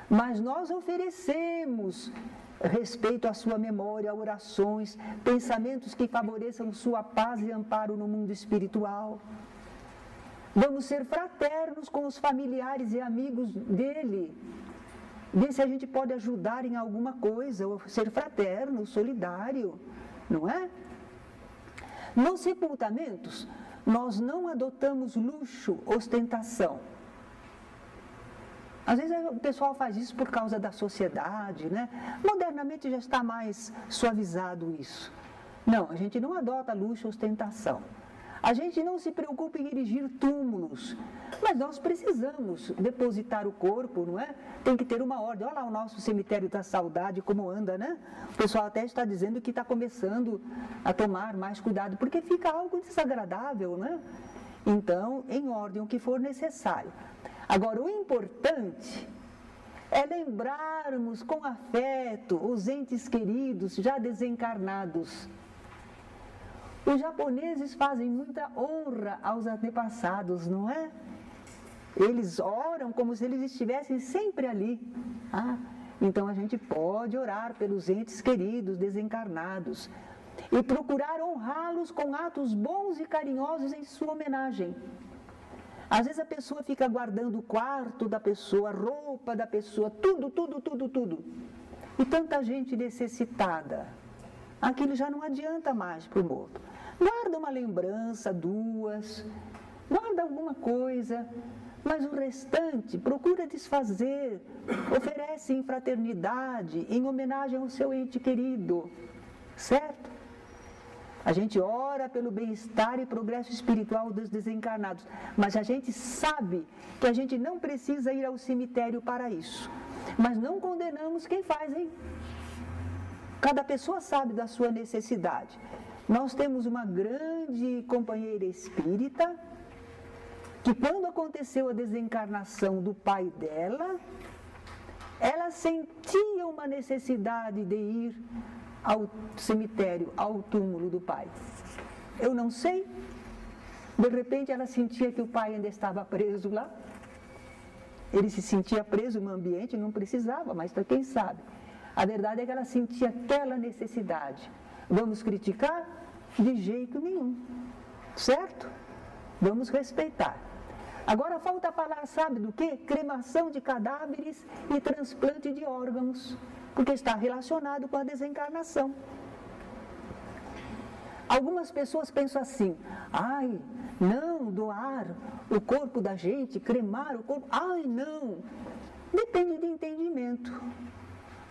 Mas nós oferecemos respeito à sua memória, orações, pensamentos que favoreçam sua paz e amparo no mundo espiritual. Vamos ser fraternos com os familiares e amigos dele. Ver se a gente pode ajudar em alguma coisa, ou ser fraterno, solidário, não é? Nos sepultamentos, nós não adotamos luxo, ostentação. Às vezes o pessoal faz isso por causa da sociedade, né? Modernamente já está mais suavizado isso. Não, a gente não adota luxo, ostentação. A gente não se preocupa em erigir túmulos, mas nós precisamos depositar o corpo, não é? Tem que ter uma ordem. Olha lá o nosso cemitério da saudade, como anda, né? O pessoal até está dizendo que está começando a tomar mais cuidado, porque fica algo desagradável, né? Então, em ordem, o que for necessário. Agora, o importante é lembrarmos com afeto os entes queridos já desencarnados. Os japoneses fazem muita honra aos antepassados, não é? Eles oram como se eles estivessem sempre ali. Então a gente pode orar pelos entes queridos desencarnados e procurar honrá-los com atos bons e carinhosos em sua homenagem. Às vezes a pessoa fica guardando o quarto da pessoa, a roupa da pessoa, tudo. E tanta gente necessitada. Aquilo já não adianta mais para o morto. Guarda uma lembrança, duas, guarda alguma coisa, mas o restante procura desfazer, oferece em fraternidade, em homenagem ao seu ente querido. certo? A gente ora pelo bem-estar e progresso espiritual dos desencarnados, mas a gente sabe que a gente não precisa ir ao cemitério para isso. Mas não condenamos quem faz, hein? Cada pessoa sabe da sua necessidade. Nós temos uma grande companheira espírita, que quando aconteceu a desencarnação do pai dela, ela sentia uma necessidade de ir ao cemitério, ao túmulo do pai. Eu não sei. De repente ela sentia que o pai ainda estava preso lá. Ele se sentia preso no ambiente, não precisava, mas quem sabe. A verdade é que ela sentia aquela necessidade. Vamos criticar? De jeito nenhum. Certo? Vamos respeitar. Agora falta falar, sabe do quê? Cremação de cadáveres e transplante de órgãos, porque está relacionado com a desencarnação. Algumas pessoas pensam assim, ai, não, doar o corpo da gente, cremar o corpo, ai, não. Depende de entendimento.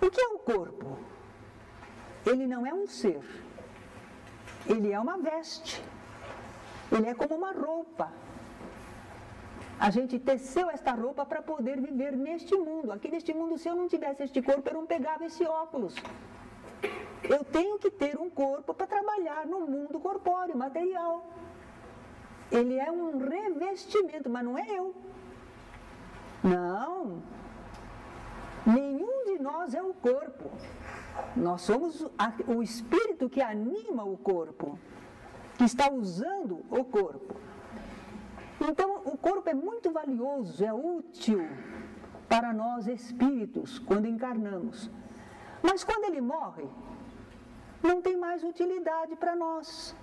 O que é o corpo? Ele não é um ser. Ele é uma veste. Ele é como uma roupa. A gente teceu esta roupa para poder viver neste mundo. Aqui neste mundo, se eu não tivesse este corpo, eu não pegava esse óculos. Eu tenho que ter um corpo para trabalhar no mundo corpóreo, material. Ele é um revestimento, mas não é eu. Não. Nenhum de nós é o corpo. Nós somos o espírito que anima o corpo, que está usando o corpo. Então, o corpo é muito valioso, é útil para nós espíritos quando encarnamos. Mas quando ele morre, não tem mais utilidade para nós.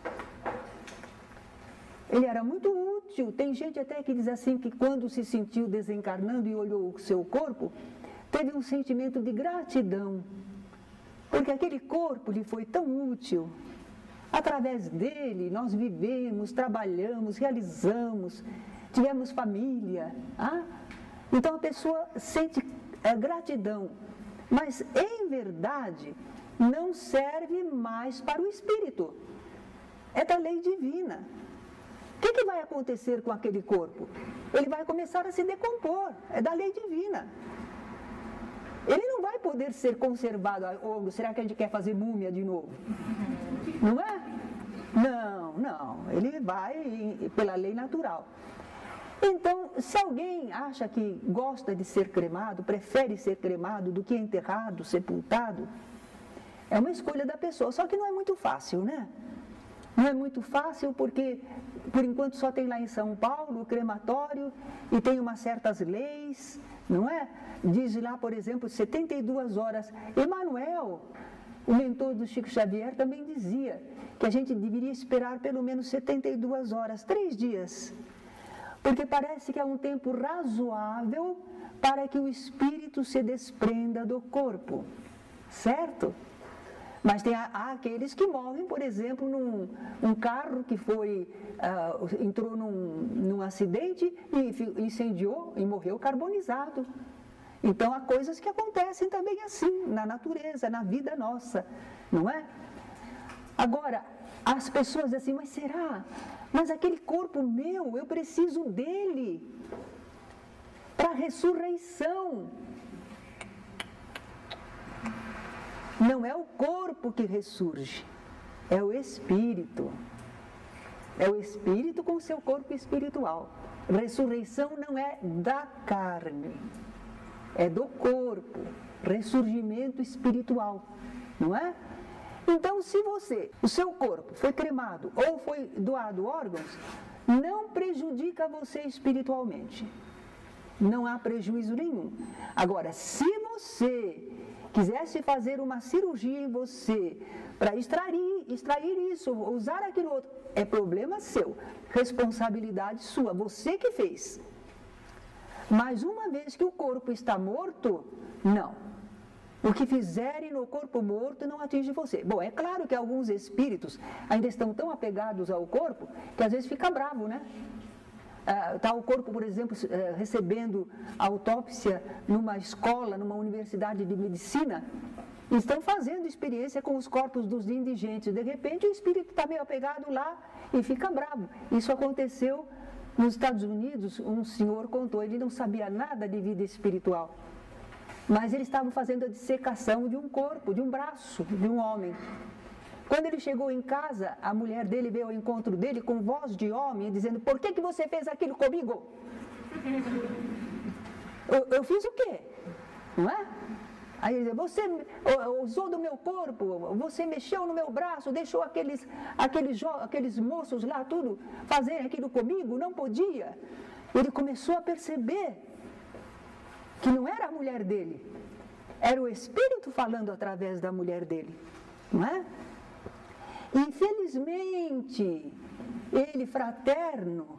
Ele era muito útil. Tem gente até que diz assim que quando se sentiu desencarnando e olhou o seu corpo, teve um sentimento de gratidão, porque aquele corpo lhe foi tão útil. Através dele nós vivemos, trabalhamos, realizamos, tivemos família. Então a pessoa sente gratidão, mas em verdade não serve mais para o espírito. É da lei divina. O que vai acontecer com aquele corpo? Ele vai começar a se decompor, é da lei divina. Ele não vai poder ser conservado. Ou será que a gente quer fazer múmia de novo? Não é? Não. Ele vai pela lei natural. Então, se alguém acha que gosta de ser cremado, prefere ser cremado do que enterrado, sepultado, é uma escolha da pessoa. Só que não é muito fácil, né? Não é muito fácil porque, por enquanto, só tem lá em São Paulo o crematório e tem umas certas leis, não é? Diz lá, por exemplo, 72 horas. Emanuel, o mentor do Chico Xavier, também dizia que a gente deveria esperar pelo menos 72 horas, 3 dias. Porque parece que é um tempo razoável para que o espírito se desprenda do corpo, certo? Mas há aqueles que morrem, por exemplo, num carro que entrou num acidente e incendiou e morreu carbonizado. Então, há coisas que acontecem também assim, na natureza, na vida nossa, não é? Agora, as pessoas dizem assim, mas será? Mas aquele corpo meu, eu preciso dele para a ressurreição. Não é o corpo que ressurge, é o espírito. É o espírito com o seu corpo espiritual. Ressurreição não é da carne, é do corpo. Ressurgimento espiritual, não é? Então, se o seu corpo foi cremado ou foi doado órgãos, não prejudica você espiritualmente. Não há prejuízo nenhum. Agora, se você quisesse fazer uma cirurgia em você para extrair isso, usar aquilo outro, é problema seu, responsabilidade sua, você que fez. Mas uma vez que o corpo está morto, não. O que fizerem no corpo morto não atinge você. Bom, é claro que alguns espíritos ainda estão tão apegados ao corpo que às vezes fica bravo, né? Está o corpo, por exemplo, recebendo autópsia numa escola, numa universidade de medicina, estão fazendo experiência com os corpos dos indigentes. De repente, o espírito está meio apegado lá e fica bravo. Isso aconteceu nos Estados Unidos. Um senhor contou, ele não sabia nada de vida espiritual, mas eles estavam fazendo a dissecação de um corpo, de um braço de um homem. Quando ele chegou em casa, a mulher dele veio ao encontro dele com voz de homem, dizendo: por que você fez aquilo comigo? Eu fiz o quê? Não é? Aí ele diz: você usou do meu corpo, você mexeu no meu braço, deixou aqueles moços lá tudo fazerem aquilo comigo, não podia. Ele começou a perceber que não era a mulher dele, era o Espírito falando através da mulher dele, não é? Infelizmente, ele, fraterno,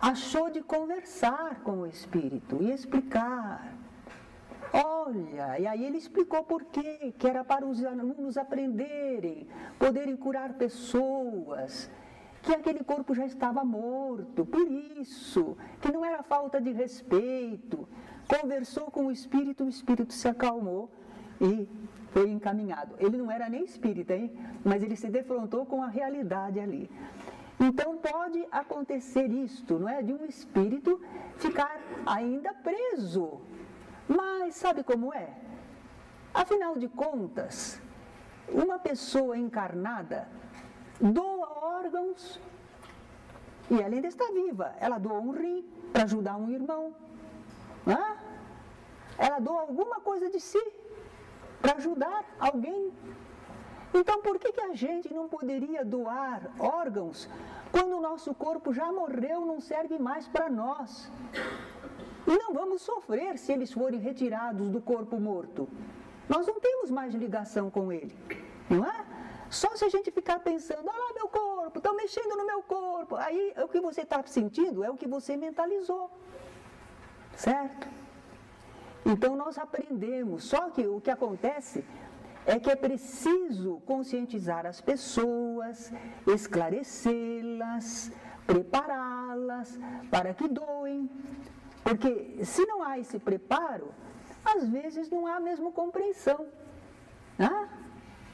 achou de conversar com o Espírito e explicar. Olha, e aí ele explicou por quê, que era para os alunos aprenderem, poderem curar pessoas, que aquele corpo já estava morto, por isso, que não era falta de respeito. Conversou com o Espírito se acalmou e foi encaminhado. Ele não era nem espírita, hein? Mas ele se defrontou com a realidade ali. Então pode acontecer isto, não é? De um espírito ficar ainda preso. Mas sabe como é? Afinal de contas, uma pessoa encarnada doa órgãos e ela ainda está viva. Ela doa um rim para ajudar um irmão. Não é? Ela doa alguma coisa de si para ajudar alguém. Então, por que a gente não poderia doar órgãos quando o nosso corpo já morreu, não serve mais para nós? E não vamos sofrer se eles forem retirados do corpo morto. Nós não temos mais ligação com ele, não é? Só se a gente ficar pensando: olha lá meu corpo, estão mexendo no meu corpo. Aí o que você está sentindo é o que você mentalizou, certo? Então nós aprendemos, só que o que acontece é que é preciso conscientizar as pessoas, esclarecê-las, prepará-las para que doem. Porque se não há esse preparo, às vezes não há mesmo compreensão. Né?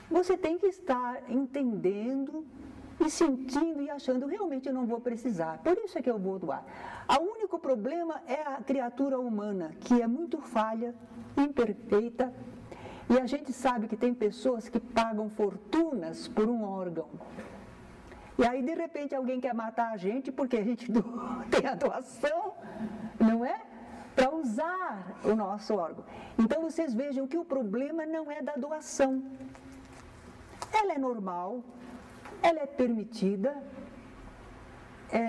Você tem que estar entendendo e sentindo e achando: realmente eu não vou precisar, por isso é que eu vou doar. O único problema é a criatura humana, que é muito falha, imperfeita, e a gente sabe que tem pessoas que pagam fortunas por um órgão. E aí, de repente, alguém quer matar a gente porque a gente tem a doação, não é? Para usar o nosso órgão. Então, vocês vejam que o problema não é da doação. Ela é normal, ela é permitida,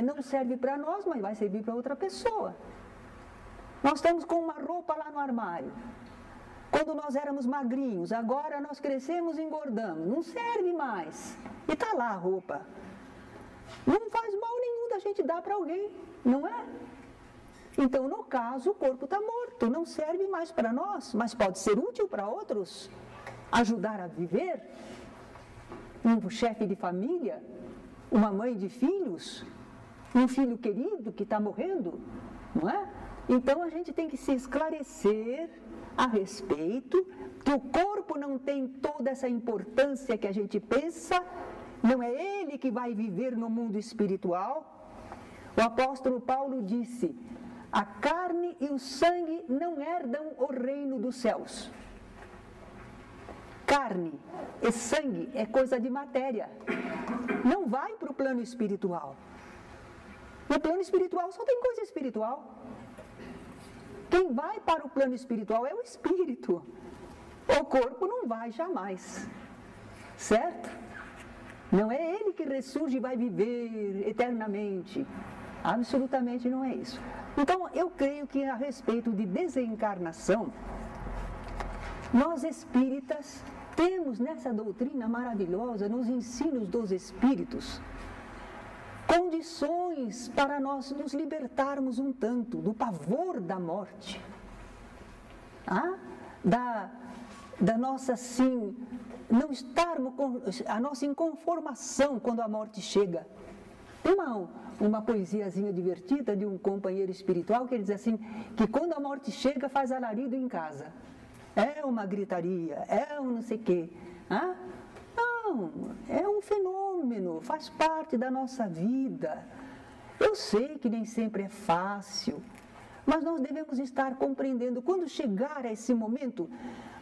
não serve para nós, mas vai servir para outra pessoa. Nós estamos com uma roupa lá no armário. Quando nós éramos magrinhos, agora nós crescemos e engordamos. Não serve mais. E está lá a roupa. Não faz mal nenhum da gente dar para alguém, não é? Então, no caso, o corpo está morto, não serve mais para nós, mas pode ser útil para outros, ajudar a viver. Um chefe de família, uma mãe de filhos, um filho querido que está morrendo, não é? Então, a gente tem que se esclarecer a respeito, que o corpo não tem toda essa importância que a gente pensa, não é ele que vai viver no mundo espiritual. O apóstolo Paulo disse: a carne e o sangue não herdam o reino dos céus. Carne e sangue é coisa de matéria, não vai para o plano espiritual. No plano espiritual só tem coisa espiritual. Quem vai para o plano espiritual é o espírito. O corpo não vai jamais, certo? Não é ele que ressurge e vai viver eternamente. Absolutamente não é isso. Então, eu creio que a respeito de desencarnação, nós espíritas temos nessa doutrina maravilhosa, nos ensinos dos espíritos, condições para nós nos libertarmos um tanto do pavor da morte, da nossa, assim, não estarmos com a nossa inconformação quando a morte chega. Tem uma poesiazinha divertida de um companheiro espiritual que ele diz assim, que quando a morte chega faz alarido em casa. é uma gritaria, é um não sei o quê. Ah? Não, é um fenômeno, faz parte da nossa vida. Eu sei que nem sempre é fácil, mas nós devemos estar compreendendo. Quando chegar a esse momento,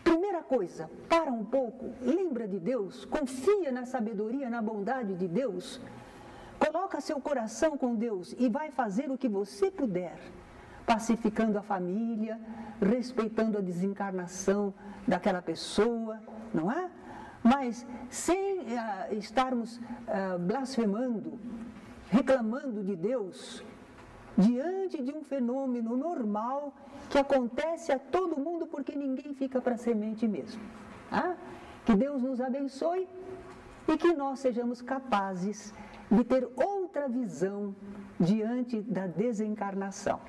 primeira coisa, para um pouco, lembra de Deus, confia na sabedoria, na bondade de Deus, coloca seu coração com Deus e vai fazer o que você puder, pacificando a família, respeitando a desencarnação daquela pessoa, não é? Mas sem estarmos blasfemando, reclamando de Deus, diante de um fenômeno normal que acontece a todo mundo, porque ninguém fica para semente mesmo. Ah? Que Deus nos abençoe e que nós sejamos capazes de ter outra visão diante da desencarnação.